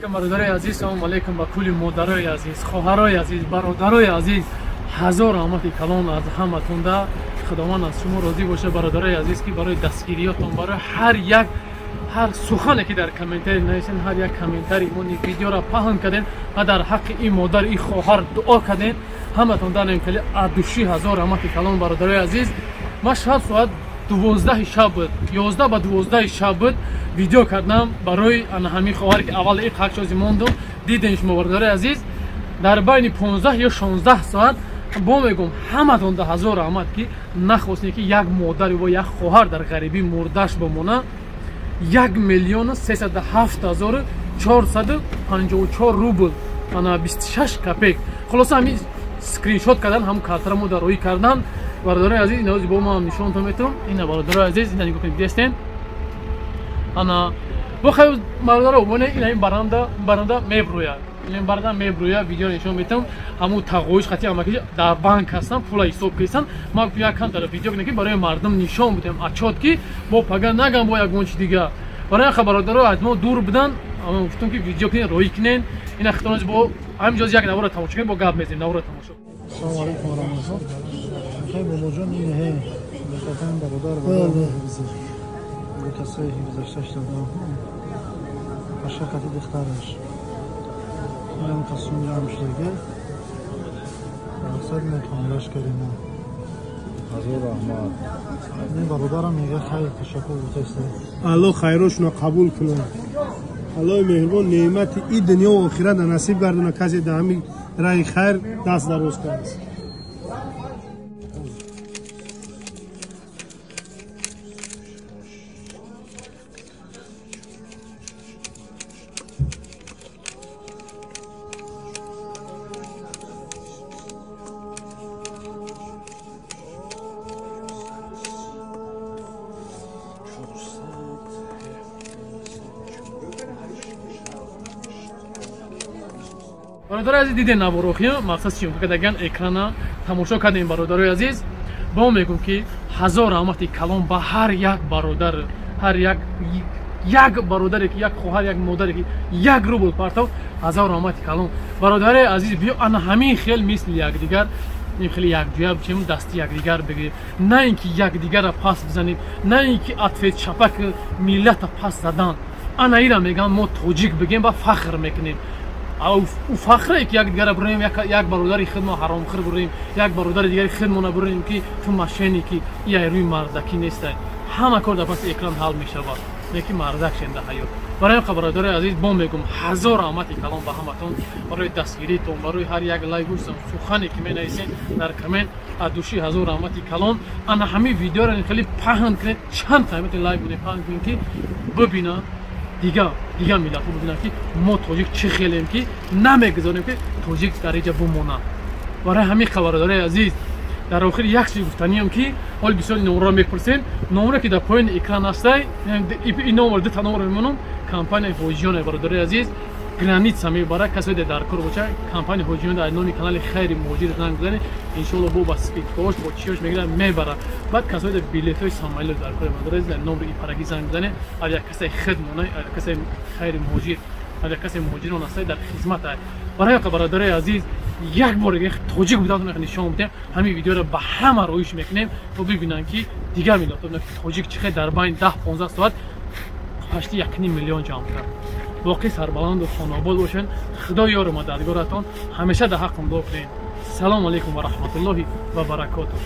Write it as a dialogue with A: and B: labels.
A: алейкум бародарои азиз, салом алейкум ба кулли модарои азиз, хоҳарои азиз, бародарои азиз. ҳазор раҳмати калон аз ҳаматонда. Худованд аз шумо розӣ боша бародарои азиз, ки барои дастгириётон, барои ҳар сухане ки дар комментари нависен, ҳар як комментари мони видеоро паҳн карден ва дар ҳаққи ин модар, ин хоҳар дуо карден. Ҳаматон данем кали адуши ҳазор раҳмати калон бародарои азиз. Ман шаб соат 12 шаб буд, 11 ба 12 шаб буд видео кардам барои ҳамин хоҳаре ки аввал иқ ҳақчози мондум. Дидем шумо бародарои азиз, дар байни 15 ё 16 соат бо мегум ҳаматонда ҳазор раҳмат ки нахостем ки як модар ва як хоҳар дар ғарибӣ мурдаш бомона. 1,007,454 рубл ана 26 копейк. Хулоса ҳамин скриншот кардан, ҳам картара мо дароӣ кардан. Бародарои азиз, ина бо мо ҳам нишонтон метавам. Ина бародарои азиз, ина нигоҳ кунед дестен. Ана бохай бародаро, моне ина ин баранда мебруя. Ин баранда мебруя, видеоро нишон метавам. Ҳаму тағоиш хати амаки дар банк ҳастан, пула ҳисоб кисан. Ман як кантара видео кунем ки барои мардум нишон будем отчет ки бо пага нагам бо ягон чи дига. Барои хабардаро аз мо дур будан, ама гуфтам ки видео кунен, роӣ кунен. Ина хитонаш бо ҳаминҷоз як навора тамошо кунем, бо гап мезанем, навора тамошо.
B: Assalomu alaykum va rahmatulloh. Xayr bobojon, ine he. Bekatan barodar bizi. Bu kasay hifzashdan. Mashaqati dixtarish. Мен тасунҷам шудага мақсад метавонаш кардем. ҳазор раҳмат. Мен бародарам мега хайр ташаккур гуфтаста.
C: аллоҳ хайрошуна қабул кунад. аллоҳи меҳрубон неъмати и дунё ва охират насиб гардона касе дар ҳамин раҳи хайр даст дароз кардааст.
A: бародарои азиз, дидем наворохия мақсад чӣ кардаган экрана тамошо кардем. Бародарои азиз, бо мегум ки ҳазор раҳмати калон ба ҳар як бародар, ҳар як бародаре ки як хоҳар, як модаре ки як рубл партав, ҳазор раҳмати калон. Бародарои азиз, биё ана ҳамин хел мисли якдигар хеле якҷоя бичем, дасти якдигар бигирем, на ин ки якдигарро пас бизанем, на ин ки атфет чапак миллата пас задан. Ана ира меган мо тоҷик бигем ва фахр мекунем. У фахре ки якдигарро бурем, як бародари худмо ҳаромхӯр бурем, як бародари дигари худмона бурем ки ту мошенники, ия рӯи мардакӣ нестай. Ҳама кор дар паси экран ҳал мешавад. Неки мардак шенда ҳаёт. барои бародарои азиз, бо мегум ҳазор раҳмати калон ба ҳаматон, барои дастгиритон, барои ҳар як лайвустон, сухане ки менависен дар коммент, адуши ҳазор раҳмати калон. Ана ҳамин видеоро хеле паҳн кунед, чанд қимати лайв буне паҳн кунед ки бибина дига миллатҳо бибинанд ки мо тоҷик чӣ хелем ки намегузорем ки тоҷик дар инҷа бимонад. барои ҳамин бародарои азиз, дар охир як чиз гуфтаниям ки ҳоли бисёри номерро мепурсем. Номере ки дар поини экран ҳастай, ин номер дута номер мемонам. Компания ҳоҷиёне бародарои азиз, граница мебара, касе дар кор бошад, компания ҳоҷиён дар номи канали хайри муҳоҷир занг бизане, иншоалло бо ба спидкош бо чиёш мегира мебара. Баъд касои дар билетҳои самолёт дар кори бародарои азиз, номери ипараги занг бизане. Агар як касе хидмона, агар касе хайри муҳоҷир, агар касе муҳоҷирон ҳастай дар хизмат ай. барои бародарои азиз, як бор тоҷик будатон нишон будем, ҳамин видеоро ба ҳама роиш мекунем то бибинанд ки дигар миллатҳо тоҷик чӣ хел дар байни 10-15 соат 8,1 миллион ҷамъ кард. боқӣ сарбаланду хонобод бошед. худо ёру мададгоратон. ҳамеша дар ҳаққам дуо кунед. салому алейкум ва раҳматуллоҳи ва баракотуҳ.